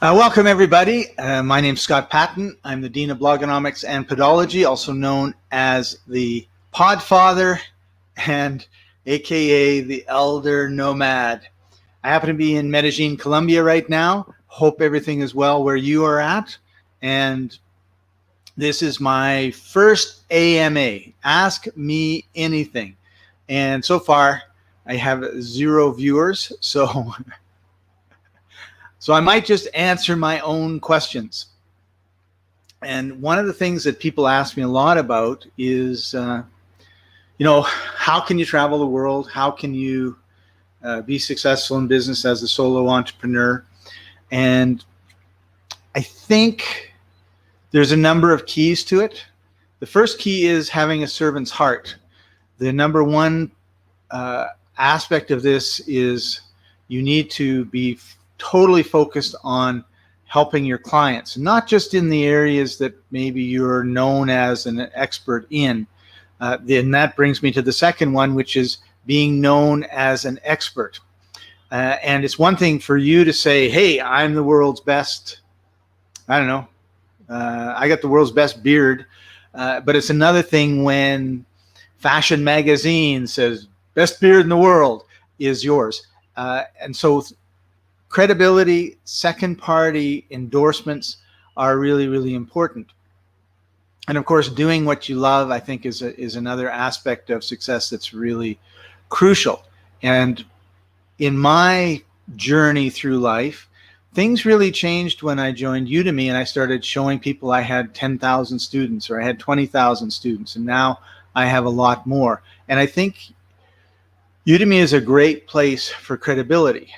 Welcome, everybody. My name's Scott Patton. I'm the Dean of Blogonomics and Podology, also known as the Podfather and AKA the Elder Nomad. I happen to be in Medellin, Colombia right now. Hope everything is well where you are at. And this is my first AMA, Ask Me Anything. And so far, I have 0 viewers, so I might just answer my own questions. And one of the things that people ask me a lot about is, how can you travel the world? How can you be successful in business as a solo entrepreneur? And I think there's a number of keys to it. The first key is having a servant's heart. The number one aspect of this is you need to be totally focused on helping your clients, not just in the areas that maybe you're known as an expert in. Then that brings me to the second one, which is being known as an expert. And it's one thing for you to say, hey, I'm the world's best, I don't know, I got the world's best beard. But it's another thing when Fashion Magazine says, best beard in the world is yours. And so credibility, second-party endorsements are really, really important. And of course, doing what you love, I think, is another aspect of success that's really crucial. And in my journey through life, things really changed when I joined Udemy and I started showing people I had 10,000 students or I had 20,000 students, and now I have a lot more. And I think Udemy is a great place for credibility.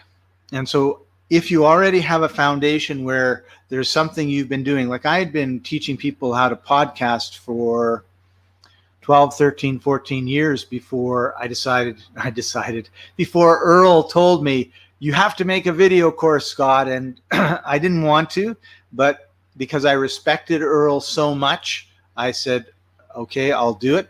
And so if you already have a foundation where there's something you've been doing, like I had been teaching people how to podcast for 12, 13, 14 years before before Earl told me, you have to make a video course, Scott. And I didn't want to, but because I respected Earl so much, I said, okay, I'll do it.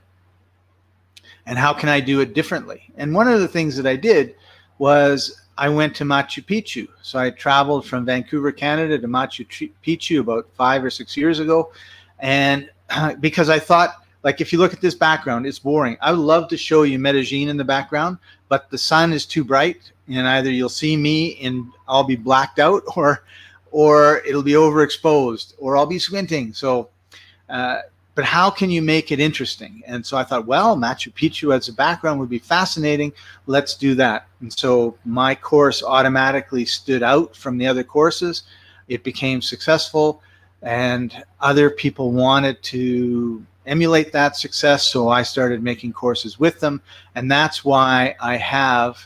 And how can I do it differently? And one of the things that I did was I went to Machu Picchu. So I traveled from Vancouver, Canada to Machu Picchu about 5 or 6 years ago. And because I thought, like, if you look at this background, it's boring. I would love to show you Medellin in the background, but the sun is too bright and either you'll see me and I'll be blacked out or it'll be overexposed or I'll be squinting. So, but how can you make it interesting? And so I thought, well, Machu Picchu as a background would be fascinating. Let's do that. And so my course automatically stood out from the other courses. It became successful and other people wanted to emulate that success. So I started making courses with them. And that's why I have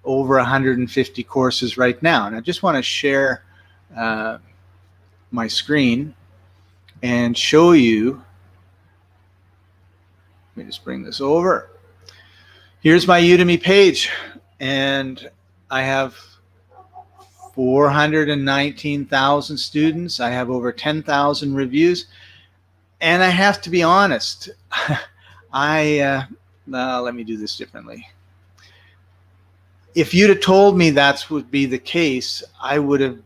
over 150 courses right now. And I just want to share my screen and show you. Let me just bring this over. Here's my Udemy page, and I have 419,000 students. I have over 10,000 reviews, and I have to be honest. Let me do this differently. If you'd have told me that would be the case, I would have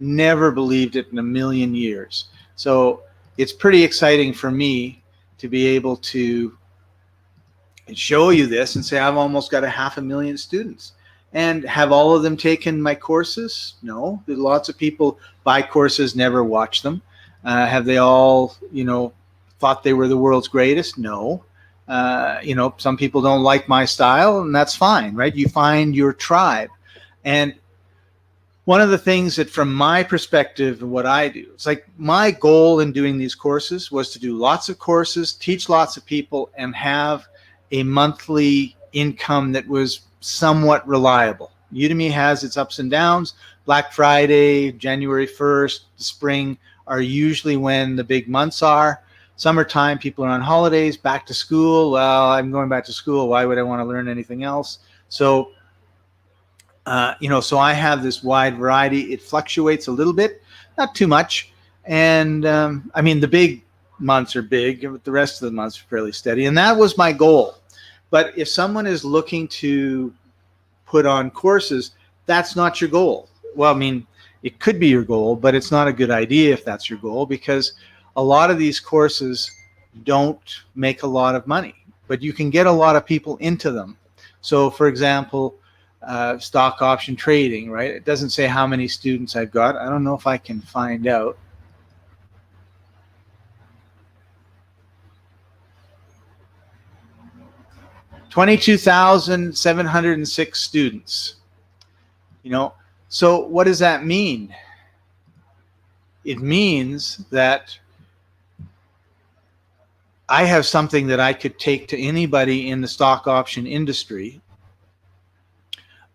never believed it in a million years. So it's pretty exciting for me to be able to show you this and say I've almost got 500,000 students. And have all of them taken my courses? No. There's lots of people buy courses, never watch them. Have they all, thought they were the world's greatest? No. Some people don't like my style, and that's fine, right? You find your tribe. And one of the things that from my perspective, what I do, it's like my goal in doing these courses was to do lots of courses, teach lots of people, and have a monthly income that was somewhat reliable. Udemy has its ups and downs. Black Friday, January 1st, the spring are usually when the big months are. Summertime, people are on holidays, back to school. Well, I'm going back to school. Why would I want to learn anything else? So so I have this wide variety. It fluctuates a little bit, not too much. And the big months are big, but the rest of the months are fairly steady. And that was my goal. But if someone is looking to put on courses, that's not your goal. well, I mean, it could be your goal, but it's not a good idea if that's your goal, because a lot of these courses don't make a lot of money, but you can get a lot of people into them. So for example, stock option trading, right? It doesn't say how many students I've got. I don't know if I can find out. $22,706 students. You know, so what does that mean? It means that I have something that I could take to anybody in the stock option industry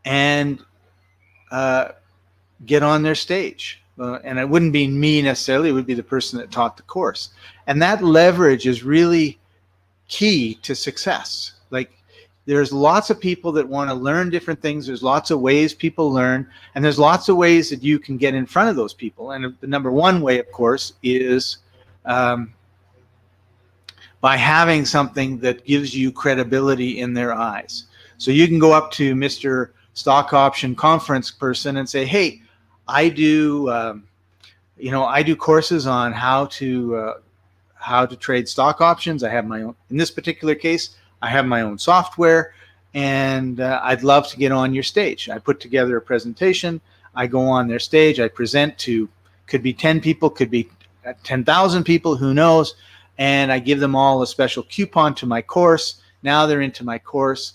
and get on their stage. And it wouldn't be me necessarily, it would be the person that taught the course. And that leverage is really key to success. Like, there's lots of people that want to learn different things. There's lots of ways people learn, and there's lots of ways that you can get in front of those people. And the number one way, of course, is by having something that gives you credibility in their eyes. So you can go up to Mr. Stock Option Conference person and say, hey, I do I do courses on how to trade stock options. I have my own, in this particular case, I have my own software, and I'd love to get on your stage. I put together a presentation. I go on their stage. I present to, could be 10 people, could be 10,000 people, who knows, and I give them all a special coupon to my course. Now they're into my course.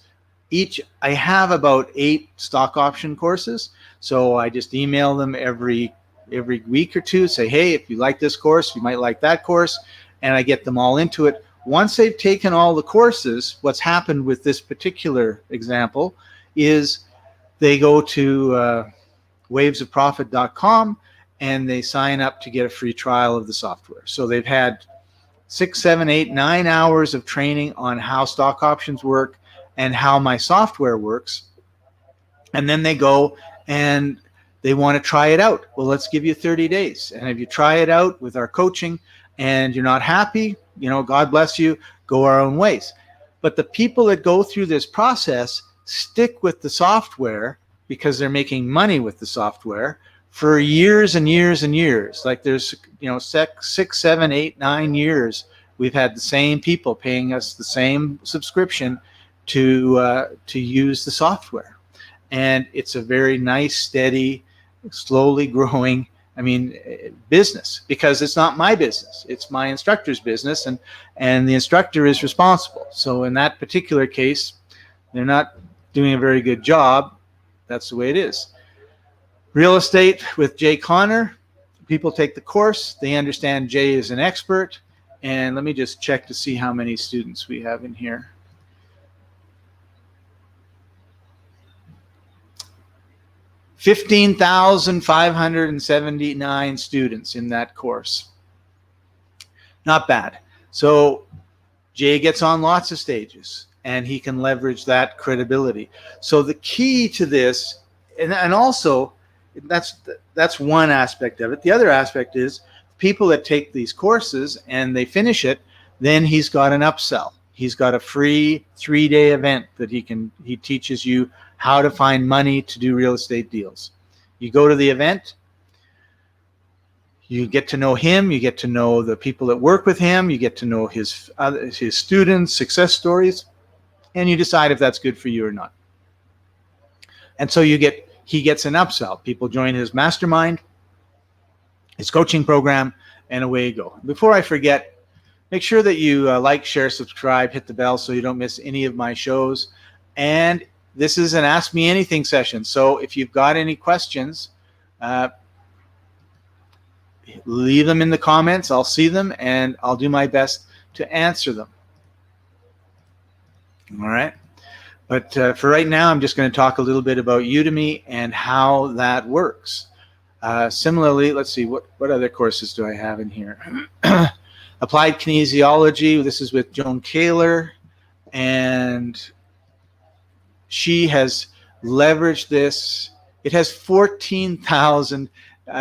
I have about 8 stock option courses, so I just email them every week or two, say, hey, if you like this course, you might like that course, and I get them all into it. Once they've taken all the courses, what's happened with this particular example is they go to wavesofprofit.com and they sign up to get a free trial of the software. So they've had 6, 7, 8, 9 hours of training on how stock options work and how my software works. And then they go and they want to try it out. Well, let's give you 30 days. And if you try it out with our coaching and you're not happy, God bless you, go our own ways. But the people that go through this process stick with the software because they're making money with the software for years and years and years. Like there's, 6, 7, 8, 9 years, we've had the same people paying us the same subscription to use the software. And it's a very nice, steady, slowly growing business, because it's not my business, it's my instructor's business, and the instructor is responsible. So in that particular case, they're not doing a very good job. That's the way it is. Real Estate with Jay Connor. People take the course, they understand Jay is an expert, and let me just check to see how many students we have in here. $15,579 students in that course. Not bad. So Jay gets on lots of stages and he can leverage that credibility. So the key to this, and also that's one aspect of it. The other aspect is people that take these courses and they finish it, then he's got an upsell. He's got a free 3-day event that he teaches you how to find money to do real estate deals. You go to the event, you get to know him, you get to know the people that work with him, you get to know his students, success stories, and you decide if that's good for you or not. And so he gets an upsell. People join his mastermind, his coaching program, and away you go. Before I forget, make sure that you like, share, subscribe, hit the bell so you don't miss any of my shows. And this is an Ask Me Anything session. So if you've got any questions, leave them in the comments. I'll see them and I'll do my best to answer them. All right. But for right now, I'm just going to talk a little bit about Udemy and how that works. Similarly, let's see, what other courses do I have in here? Applied Kinesiology. This is with Joan Kaler, and she has leveraged this. It has 14,000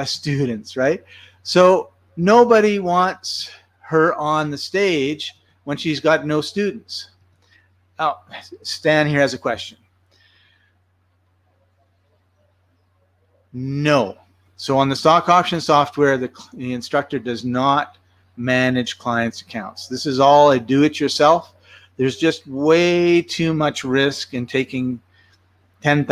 students, right? So nobody wants her on the stage when she's got no students. Oh, Stan here has a question. No. So on the stock option software, the instructor does not manage clients' accounts. This is all a do-it-yourself. There's just way too much risk in taking $10,000,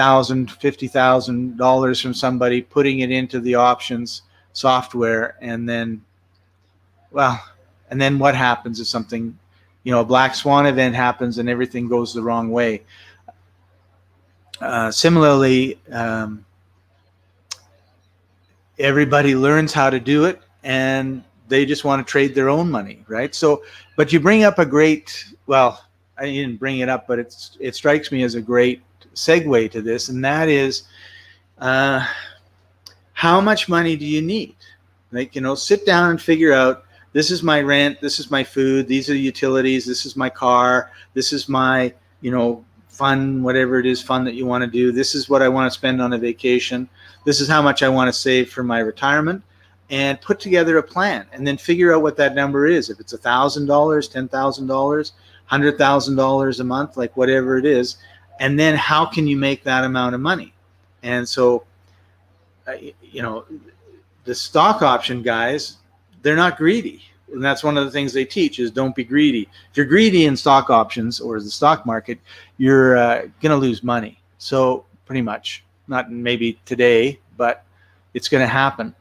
$50,000 from somebody, putting it into the options software, and then, well, and then what happens is something, a black swan event happens and everything goes the wrong way. Similarly, everybody learns how to do it and they just want to trade their own money, right? So, but you bring up a great, well, I didn't bring it up, but it strikes me as a great segue to this, and that is, how much money do you need? Like, sit down and figure out, this is my rent, this is my food, these are the utilities, this is my car, this is my, fun, whatever it is, fun that you want to do, this is what I want to spend on a vacation, this is how much I want to save for my retirement, and put together a plan, and then figure out what that number is. If it's $1,000, $10,000, $100,000 a month, like whatever it is, and then how can you make that amount of money? And so, the stock option guys, they're not greedy. And that's one of the things they teach is don't be greedy. If you're greedy in stock options or the stock market, you're going to lose money. So pretty much, not maybe today, but it's going to happen.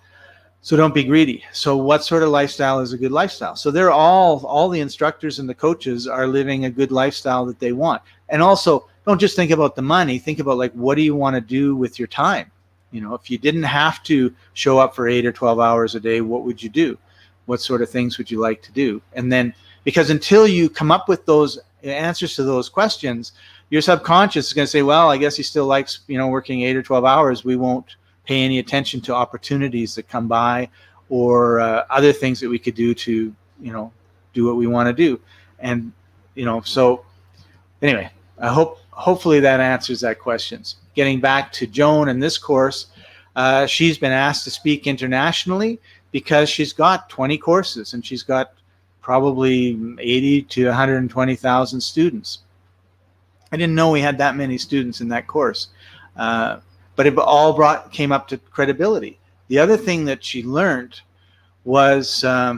So don't be greedy. So what sort of lifestyle is a good lifestyle? So they're all the instructors and the coaches are living a good lifestyle that they want. And also, don't just think about the money. Think about, like, what do you want to do with your time? If you didn't have to show up for 8 or 12 hours a day, what would you do? What sort of things would you like to do? And then, because until you come up with those answers to those questions, your subconscious is going to say, well, I guess he still likes, working 8 or 12 hours. We won't pay any attention to opportunities that come by or other things that we could do to, do what we want to do. And, so anyway, hopefully that answers that questions. Getting back to Joan and this course, she's been asked to speak internationally because she's got 20 courses and she's got probably 80 to 120,000 students. I didn't know we had that many students in that course, but it all came up to credibility. The other thing that she learned was, how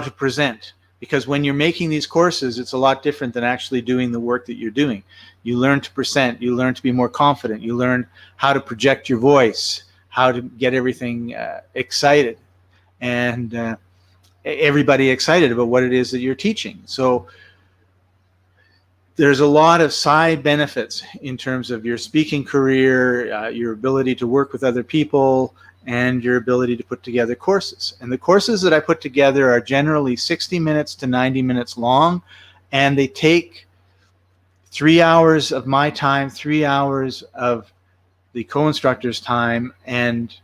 to present. Because when you're making these courses, it's a lot different than actually doing the work that you're doing. You learn to present, you learn to be more confident, you learn how to project your voice, how to get everything excited, and everybody excited about what it is that you're teaching. So there's a lot of side benefits in terms of your speaking career, your ability to work with other people, and your ability to put together courses. And the courses that I put together are generally 60 minutes to 90 minutes long, and they take 3 hours of my time, 3 hours of the co-instructor's time, and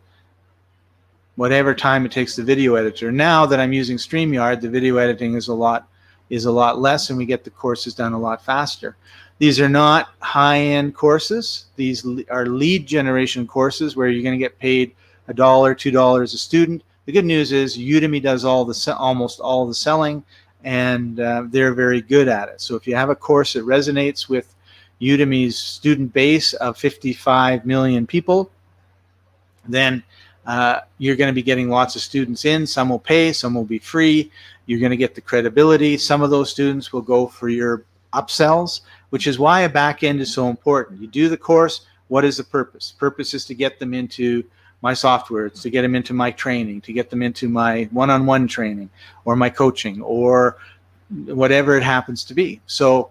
whatever time it takes the video editor. Now that I'm using StreamYard, the video editing is a lot less, and we get the courses done a lot faster. These are not high-end courses. These are lead generation courses where you're going to get paid $1, $2 a student. The good news is Udemy does almost all the selling, and they're very good at it. So if you have a course that resonates with Udemy's student base of 55 million people, then you're going to be getting lots of students in. Some will pay, some will be free. You're going to get the credibility. Some of those students will go for your upsells, which is why a back end is so important. You do the course. What is the purpose? Purpose is to get them into my software. It's to get them into my training, to get them into my one-on-one training or my coaching or whatever it happens to be. So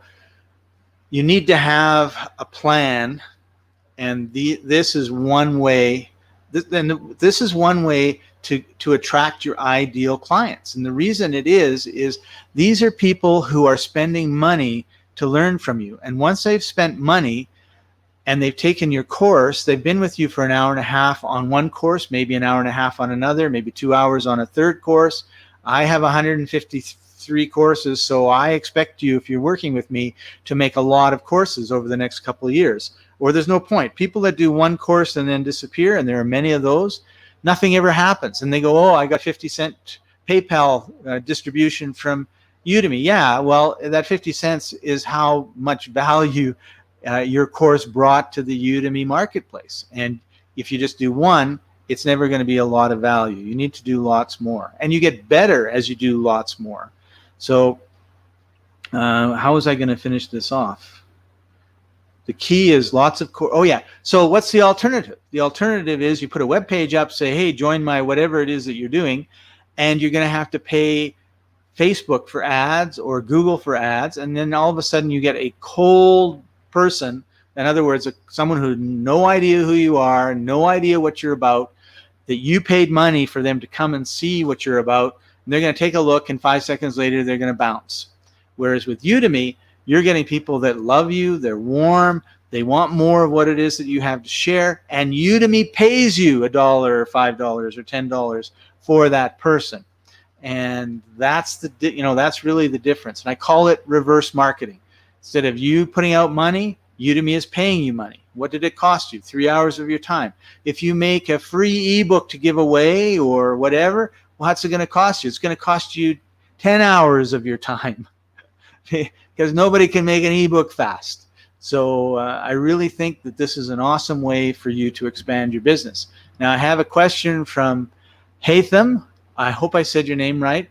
you need to have a plan, and this is one way. This is one way to attract your ideal clients. And the reason it is these are people who are spending money to learn from you. And once they've spent money and they've taken your course, they've been with you for an hour and a half on one course, maybe an hour and a half on another, maybe 2 hours on a third course. I have 153 courses, so I expect you, if you're working with me, to make a lot of courses over the next couple of years. Or there's no point. People that do one course and then disappear, and there are many of those, nothing ever happens. And they go, oh, I got 50-cent PayPal distribution from Udemy. Yeah, well, that 50 cents is how much value your course brought to the Udemy marketplace. And if you just do one, it's never going to be a lot of value. You need to do lots more, and you get better as you do lots more. So how was I going to finish this off? The key is lots of oh yeah. So what's the alternative? The alternative is you put a web page up, say, hey, join my whatever it is that you're doing, and you're going to have to pay Facebook for ads or Google for ads, and then all of a sudden you get a cold person. In other words, someone who had no idea who you are, no idea what you're about, that you paid money for them to come and see what you're about, and they're going to take a look, and 5 seconds later they're going to bounce. Whereas with Udemy, you're getting people that love you, they're warm, they want more of what it is that you have to share, and Udemy pays you $1 or $5 or $10 for that person. And that's that's really the difference. And I call it reverse marketing. Instead of you putting out money, Udemy is paying you money. What did it cost you? 3 hours of your time. If you make a free ebook to give away or whatever, what's it going to cost you? It's going to cost you 10 hours of your time because nobody can make an ebook fast. So I really think that this is an awesome way for you to expand your business. Now I have a question from Hatham. I hope I said your name right.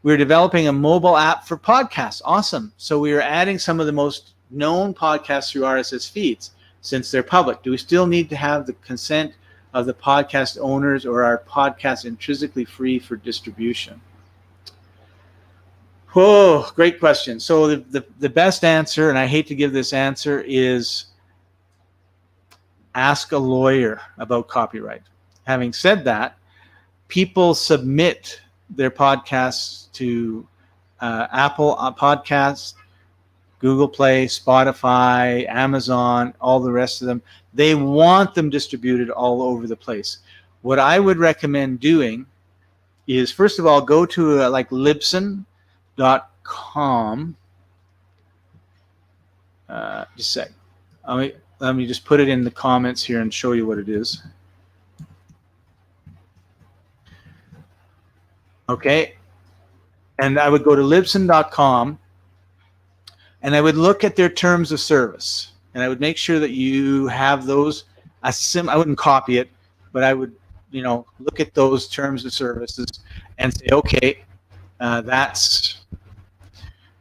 We're developing a mobile app for podcasts. Awesome. So we are adding some of the most known podcasts through RSS feeds since they're public. Do we still need to have the consent of the podcast owners, or are podcasts intrinsically free for distribution? Whoa, great question. So the best answer, and I hate to give this answer, is ask a lawyer about copyright. Having said that, people submit their podcasts to Apple Podcasts, Google Play, Spotify, Amazon, all the rest of them. They want them distributed all over the place. What I would recommend doing is, first of all, go to like Libsyn.com. Just a sec. Let me just put it in the comments here and show you what it is. Okay. And I would go to Libsyn.com, and I would look at their terms of service, and I would make sure that you have those. I wouldn't copy it, but I would, look at those terms of services and say, okay, that's,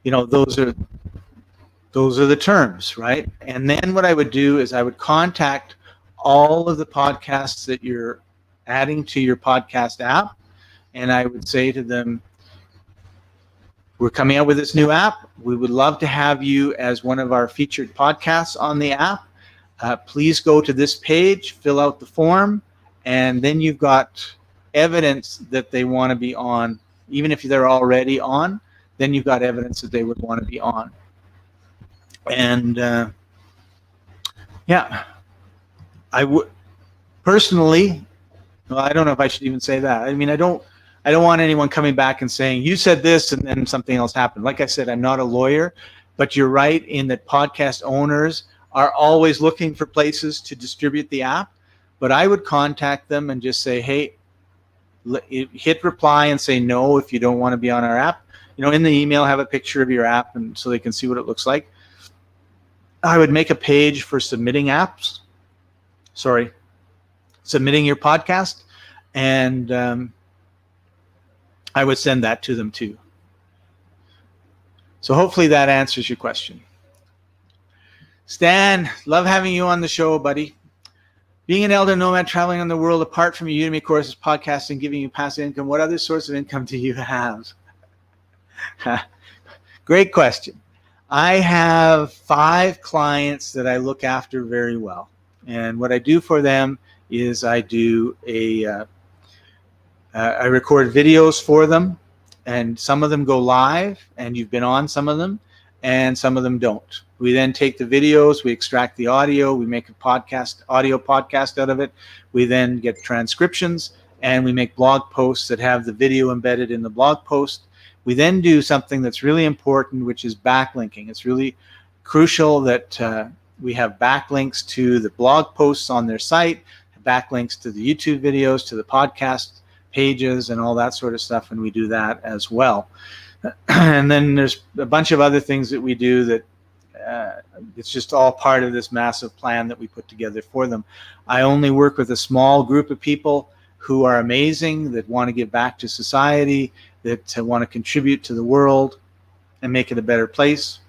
those are the terms, right? And then what I would do is I would contact all of the podcasts that you're adding to your podcast app, and I would say to them, we're coming out with this new app. We would love to have you as one of our featured podcasts on the app. Please go to this page, fill out the form, and then you've got evidence that they want to be on. Even if they're already on, then you've got evidence that they would want to be on. And I would personally, well, I don't know if I should even say that. I mean, I don't want anyone coming back and saying, you said this and then something else happened. Like I said, I'm not a lawyer, but you're right in that podcast owners are always looking for places to distribute the app. But I would contact them and just say, hey, hit reply and say no if you don't want to be on our app. In the email, have a picture of your app and so they can see what it looks like. I would make a page for submitting your podcast, and I would send that to them too. So hopefully that answers your question. Stan, love having you on the show, buddy. Being an elder nomad traveling on the world, apart from your Udemy courses, podcasting, giving you passive income, what other source of income do you have? Great question. I have 5 clients that I look after very well. And what I do for them is I do I record videos for them, and some of them go live, and you've been on some of them, and some of them don't. We then take the videos, we extract the audio, we make a audio podcast out of it. We then get transcriptions, and we make blog posts that have the video embedded in the blog post. We then do something that's really important, which is backlinking. It's really crucial that we have backlinks to the blog posts on their site, backlinks to the YouTube videos, to the podcast pages, and all that sort of stuff, and we do that as well. And then there's a bunch of other things that we do that it's just all part of this massive plan that we put together for them. I only work with a small group of people who are amazing, that want to give back to society, that want to contribute to the world and make it a better place,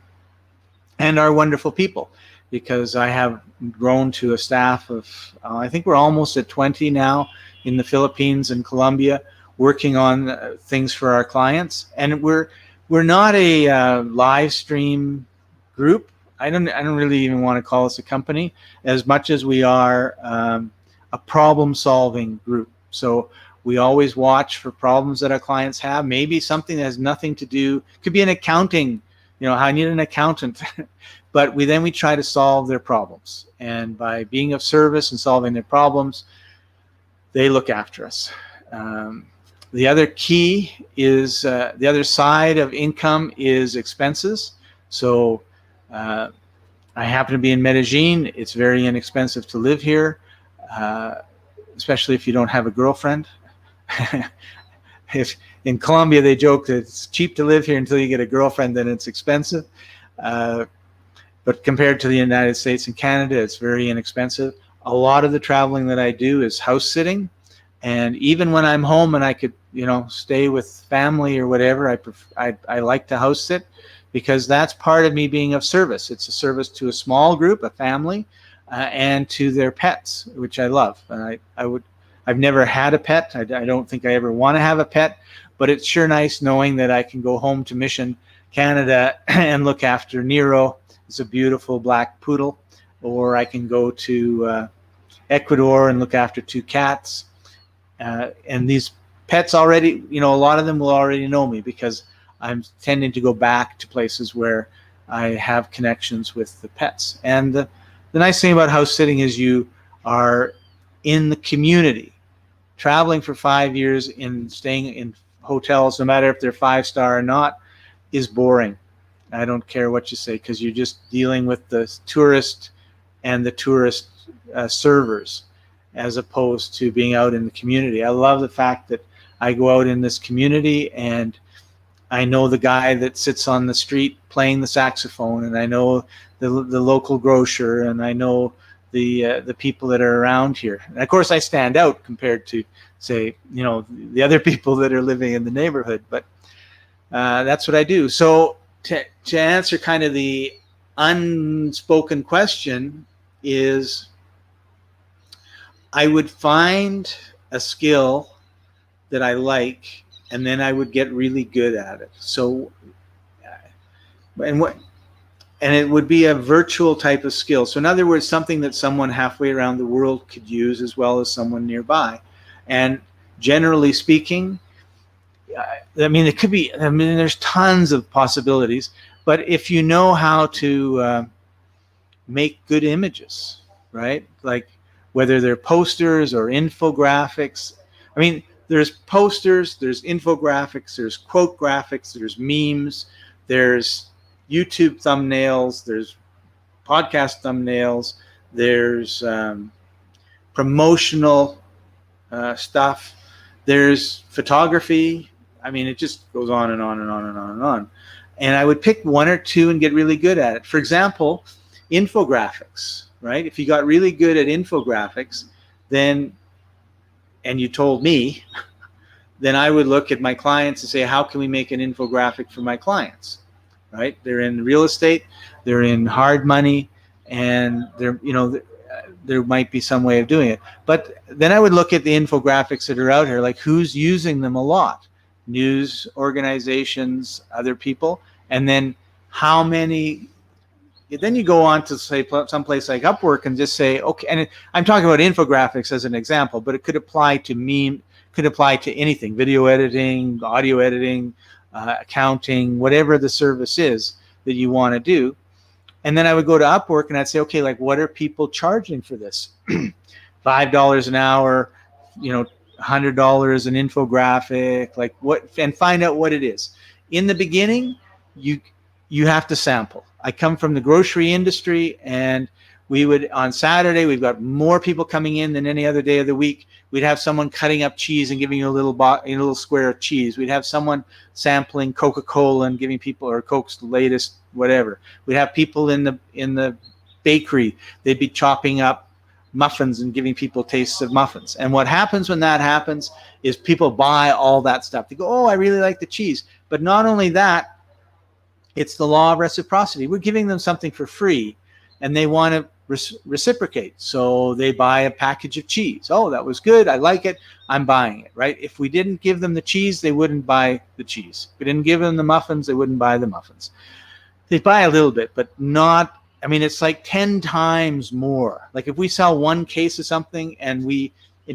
and are wonderful people, because I have grown to a staff of, I think we're almost at 20 now in the Philippines and Colombia, working on things for our clients. And we're not a live stream group. I don't really even want to call us a company, as much as we are a problem solving group. So we always watch for problems that our clients have, maybe something that has nothing to do, could be an accounting, I need an accountant, but we try to solve their problems. And by being of service and solving their problems, they look after us. The other key is, the other side of income is expenses. So I happen to be in Medellin. It's very inexpensive to live here, especially if you don't have a girlfriend. If in Colombia they joke that it's cheap to live here until you get a girlfriend, then it's expensive. But compared to the United States and Canada, it's very inexpensive. A lot of the traveling that I do is house sitting. And even when I'm home and I could, stay with family or whatever, I like to house sit, because that's part of me being of service. It's a service to a small group, a family, and to their pets, which I love. And I've never had a pet. I don't think I ever want to have a pet, but it's sure nice knowing that I can go home to Mission, Canada, and look after Nero. It's a beautiful black poodle. Or I can go to Ecuador and look after 2 cats. And these pets already, a lot of them will already know me, because I'm tending to go back to places where I have connections with the pets. And the nice thing about house sitting is you are in the community. Traveling for 5 years in staying in hotels, no matter if they're 5-star or not, is boring. I don't care what you say, because you're just dealing with the tourist and the tourist servers, as opposed to being out in the community. I love the fact that I go out in this community and I know the guy that sits on the street playing the saxophone, and I know the local grocer, and I know the people that are around here. And of course I stand out compared to, say, the other people that are living in the neighborhood, but that's what I do. So to answer kind of the unspoken question is, I would find a skill that I like, and then I would get really good at it. So, and it would be a virtual type of skill. So in other words, something that someone halfway around the world could use, as well as someone nearby. And generally speaking, it could be, there's tons of possibilities, but if you know how to make good images, right? Like, whether they're posters or infographics. There's posters, there's infographics, there's quote graphics, there's memes, there's YouTube thumbnails, there's podcast thumbnails, there's promotional stuff, there's photography. It just goes on and on and on and on and on. And I would pick 1 or 2 and get really good at it. For example, infographics. Right? If you got really good at infographics, and you told me, then I would look at my clients and say, how can we make an infographic for my clients? Right? They're in real estate, they're in hard money, and there might be some way of doing it. But then I would look at the infographics that are out here, like who's using them a lot. News organizations, other people, and then how many. Then you go on to, say, someplace like Upwork and just say, okay, and I'm talking about infographics as an example, but it could apply to could apply to anything, video editing, audio editing, accounting, whatever the service is that you want to do. And then I would go to Upwork and I'd say, okay, like, what are people charging for this? $5 an hour, $100 an infographic, like what, and find out what it is. In the beginning, you have to sample. I come from the grocery industry, and We would, on Saturday, we've got more people coming in than any other day of the week. We'd have someone cutting up cheese and giving you a little square of cheese. We'd have someone sampling Coca-Cola and giving people, or Coke's latest whatever. We'd have people in the bakery. They'd be chopping up muffins and giving people tastes of muffins. And what happens when that happens is people buy all that stuff. They go, oh, I really like the cheese. But not only that, it's the law of reciprocity. We're giving them something for free, and they want to reciprocate. So they buy a package of cheese. Oh, that was good. I like it. I'm buying it, right? If we didn't give them the cheese, they wouldn't buy the cheese. If we didn't give them the muffins, they wouldn't buy the muffins. They buy a little bit, but not, I mean, it's like 10 times more. Like if we sell one case of something and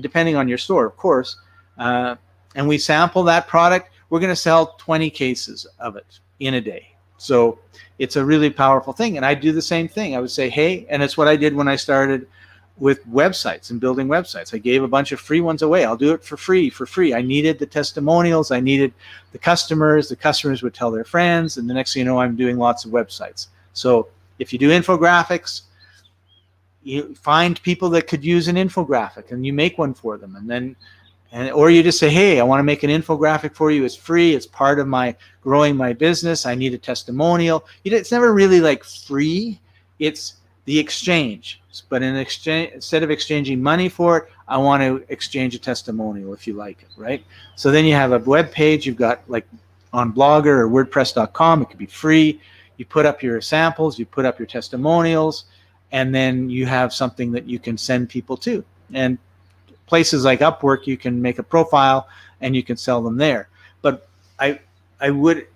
depending on your store, of course, and we sample that product, we're going to sell 20 cases of it in a day. So it's a really powerful thing. And I do the same thing. I would say, hey, and it's what I did when I started with websites and building websites. I gave a bunch of free ones away. I'll do it for free. I needed the testimonials. I needed the customers. The customers would tell their friends. And the next thing you know, I'm doing lots of websites. So if you do infographics, you find people that could use an infographic and you make one for them. Or you just say, hey, I want to make an infographic for you. It's free. It's part of my growing my business. I need a testimonial. It's never really like free. It's the exchange. But instead of exchanging money for it, I want to exchange a testimonial if you like it, right? So then you have a web page. You've got like on Blogger or WordPress.com. It could be free. You put up your samples. You put up your testimonials. And then you have something that you can send people to. And places like Upwork, you can make a profile and you can sell them there. But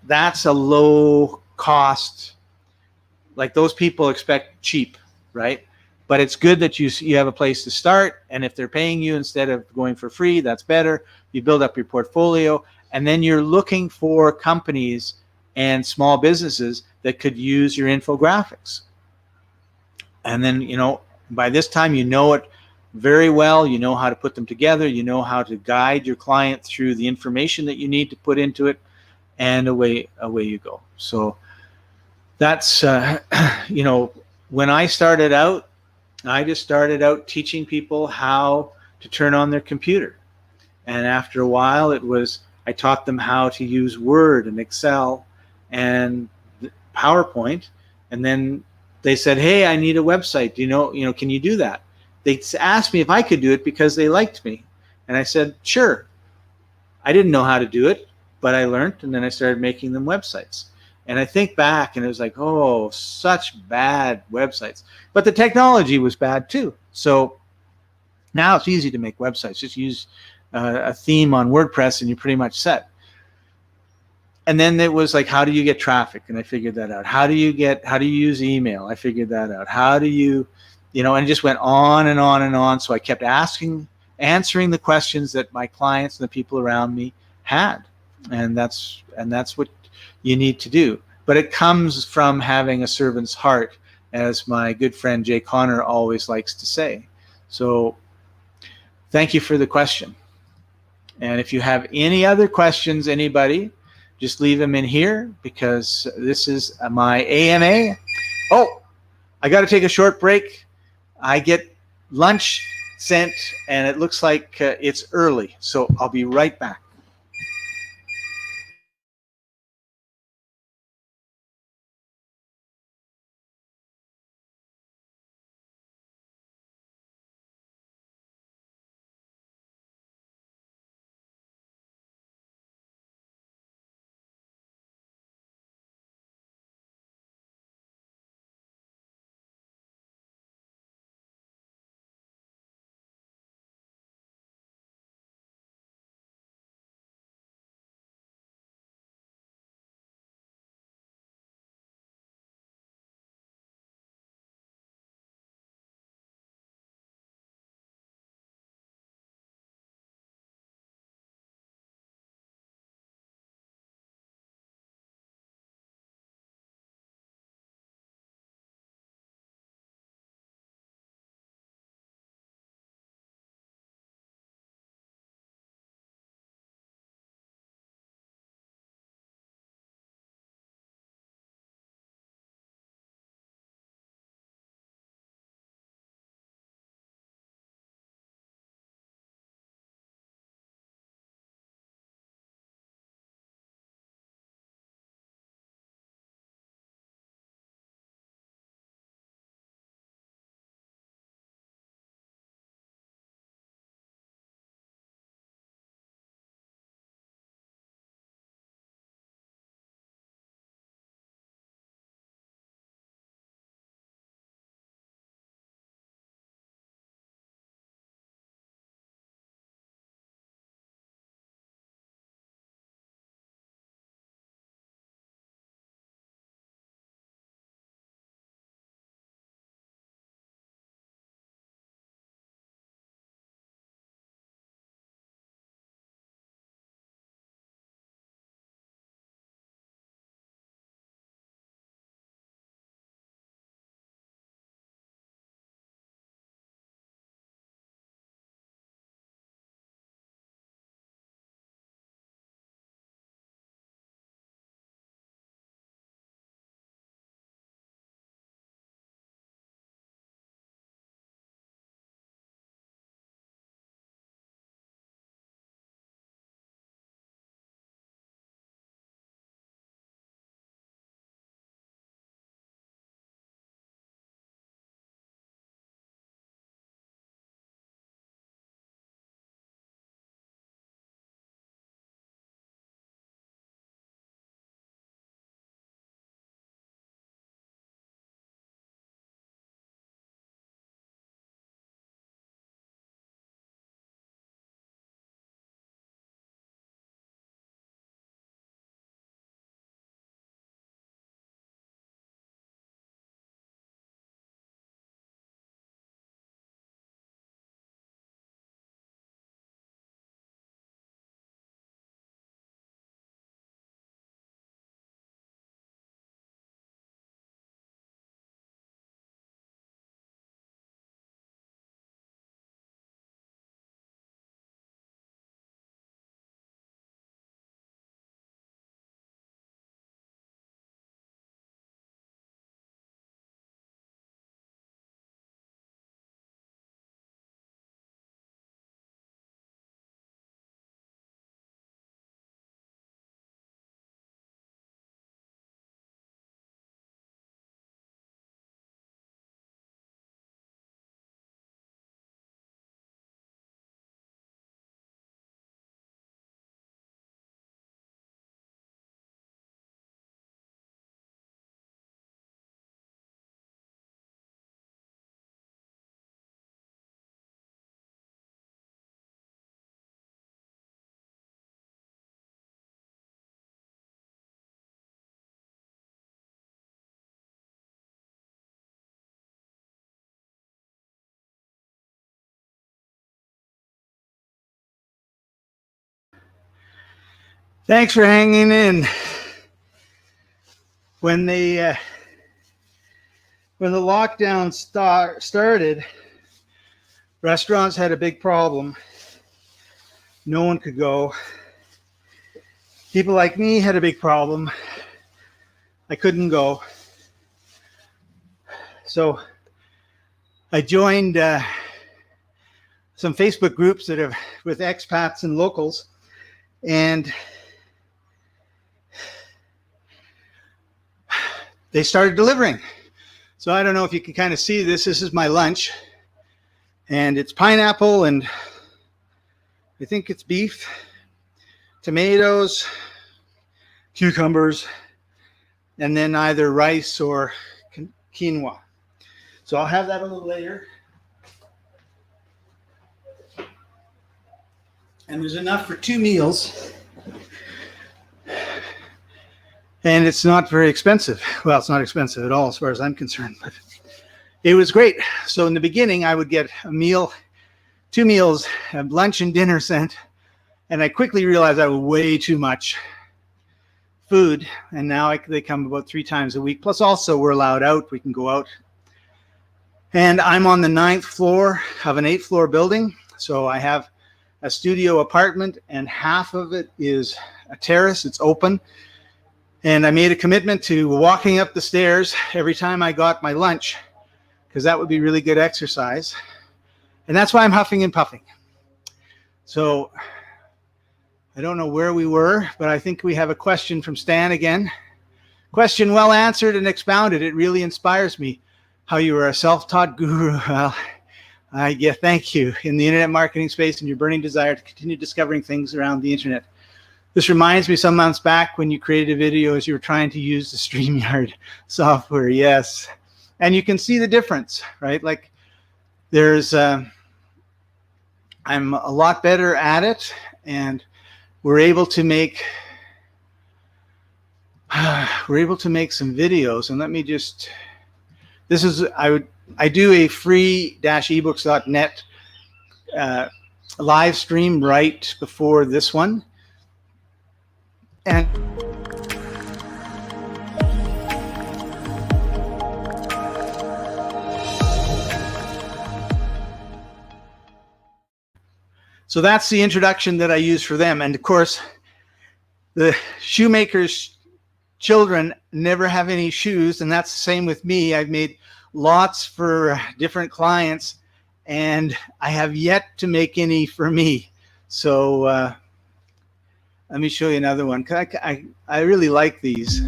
that's a low cost. Like those people expect cheap, right? But it's good that you have a place to start. And if they're paying you instead of going for free, that's better. You build up your portfolio, and then you're looking for companies and small businesses that could use your infographics. And then, by this time, you know it very well. You know how to put them together. You know how to guide your client through the information that you need to put into it, and away you go. So that's, when I started out, I just started out teaching people how to turn on their computer. And after a while, I taught them how to use Word and Excel and PowerPoint. And then they said, hey, I need a website. Can you do that? They asked me if I could do it because they liked me. And I said, sure. I didn't know how to do it, but I learned, and then I started making them websites. And I think back, and it was like, oh, such bad websites. But the technology was bad too. So now it's easy to make websites. Just use a theme on WordPress and you're pretty much set. And then it was like, how do you get traffic? And I figured that out. How do you use email? I figured that out. How do you, and it just went on and on and on. So I kept answering the questions that my clients and the people around me had. And that's what you need to do. But it comes from having a servant's heart, as my good friend Jay Connor always likes to say. So thank you for the question. And if you have any other questions, anybody, just leave them in here, because this is my AMA. Oh, I got to take a short break. I get lunch sent, and it looks like it's early. So I'll be right back. Thanks for hanging in. When the lockdown started, restaurants had a big problem. No one could go. People like me had a big problem. I couldn't go. So I joined some Facebook groups that have with expats and locals, and they started delivering. So I don't know if you can kind of see this. This is my lunch, and it's pineapple, and I think it's beef, tomatoes, cucumbers, and then either rice or quinoa. So I'll have that a little later. And there's enough for 2 meals. And it's not very expensive. Well, it's not expensive at all as far as I'm concerned, but it was great. So in the beginning, I would get a meal, 2 meals, lunch and dinner sent. And I quickly realized that was way too much food. And now they come about 3 times a week. Plus also we're allowed out. We can go out. And I'm on the 9th floor of an 8th floor building. So I have a studio apartment, and half of it is a terrace. It's open. And I made a commitment to walking up the stairs every time I got my lunch, because that would be really good exercise. And that's why I'm huffing and puffing. So I don't know where we were, but I think we have a question from Stan again. Question well answered and expounded. It really inspires me how you are a self-taught guru. Well, yeah, thank you. In the internet marketing space and your burning desire to continue discovering things around the internet. This reminds me some months back when you created a video as you were trying to use the StreamYard software. Yes. And you can see the difference, right? Like there's, I'm a lot better at it, and we're able to make some videos. And let me just, this is, I do a free-ebooks.net live stream right before this one. And so that's the introduction that I use for them. And of course, the shoemaker's children never have any shoes, and that's the same with me. I've made lots for different clients, and I have yet to make any for me. So let me show you another one. I really like these.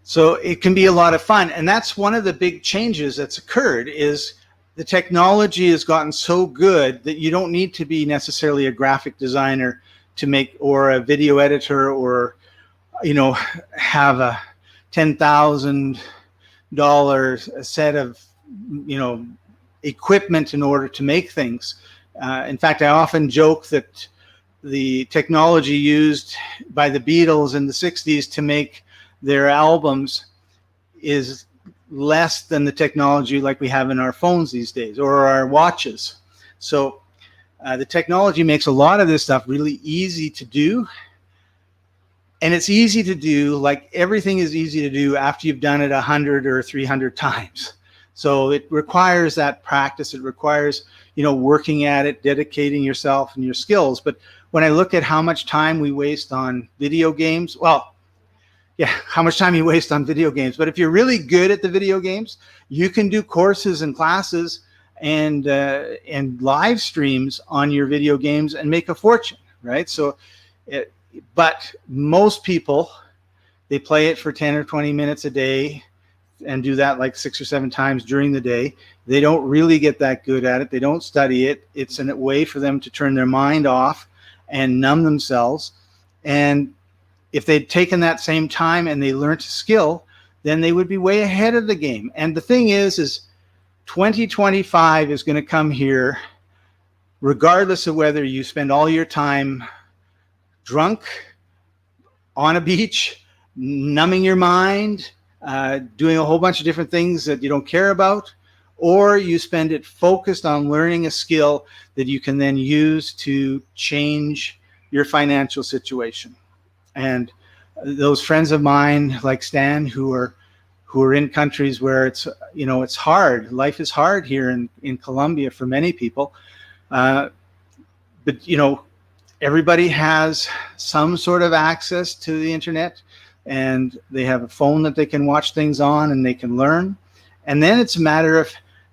So it can be a lot of fun. And that's one of the big changes that's occurred is the technology has gotten so good that you don't need to be necessarily a graphic designer to make, or a editor, or have a $10,000 set of, equipment in order to make things. In fact, I often joke that the technology used by the Beatles in the 60s to make their albums is less than the technology like we have in our phones these days or our watches. So the technology makes a lot of this stuff really easy to do. And it's easy to do, like everything is easy to do after you've done it 100 or 300 times. So it requires that practice. It requires, working at it, dedicating yourself and your skills. But when I look at how much time we waste on video games, how much time you waste on video games. But if you're really good at the video games, you can do courses and classes and live streams on your video games and make a fortune, right? So but most people, they play it for 10 or 20 minutes a day and do that like 6 or 7 times during the day. They don't really get that good at it. They don't study it. It's a way for them to turn their mind off and numb themselves. And if they'd taken that same time and they learned a skill, then they would be way ahead of the game. And the thing is 2025 is going to come here regardless of whether you spend all your time drunk on a beach, numbing your mind, doing a whole bunch of different things that you don't care about, or you spend it focused on learning a skill that you can then use to change your financial situation. And those friends of mine like Stan who are in countries where it's, you know, it's hard. Life is hard here in Colombia for many people. But, you know, everybody has some sort of access to the internet, and they have a phone that they can watch things on and they can learn. And then it's a matter of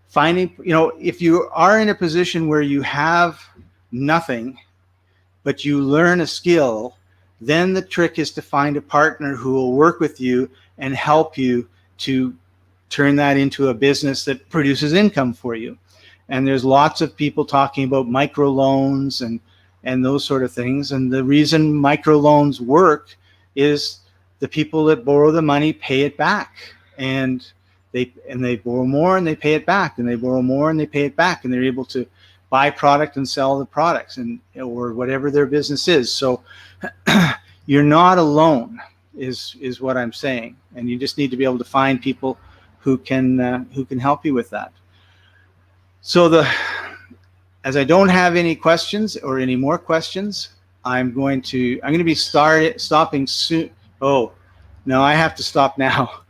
finding, you know, if you are in a position where you have nothing, but you learn a skill, then the trick is to find a partner who will work with you and help you to turn that into a business that produces income for you. And there's lots of people talking about microloans and those sort of things. And the reason microloans work is the people that borrow the money pay it back, and they borrow more and they pay it back, and they borrow more and they pay it back, and they're able to buy product and sell the products, and or whatever their business is. So you're not alone is what I'm saying, and you just need to be able to find people who can help you with that. So as I don't have any questions or any more questions, I'm going to be stopping soon. Oh, no, I have to stop now.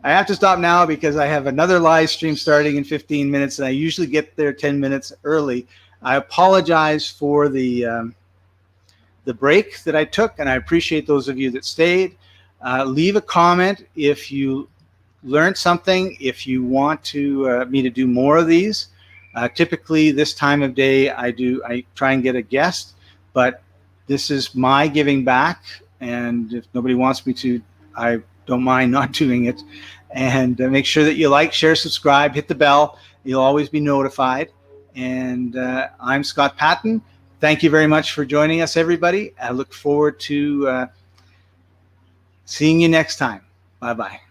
I have to stop now because I have another live stream starting in 15 minutes, and I usually get there 10 minutes early. I apologize for the break that I took, and I appreciate those of you that stayed. Leave a comment if you learned something, if you want me to do more of these. Typically this time of day I try and get a guest, but this is my giving back, and if nobody wants me to, I don't mind not doing it. And make sure that you like, share, subscribe, hit the bell. You'll always be notified. And I'm Scott Patton. Thank you very much for joining us, everybody. I look forward to seeing you next time. Bye-bye.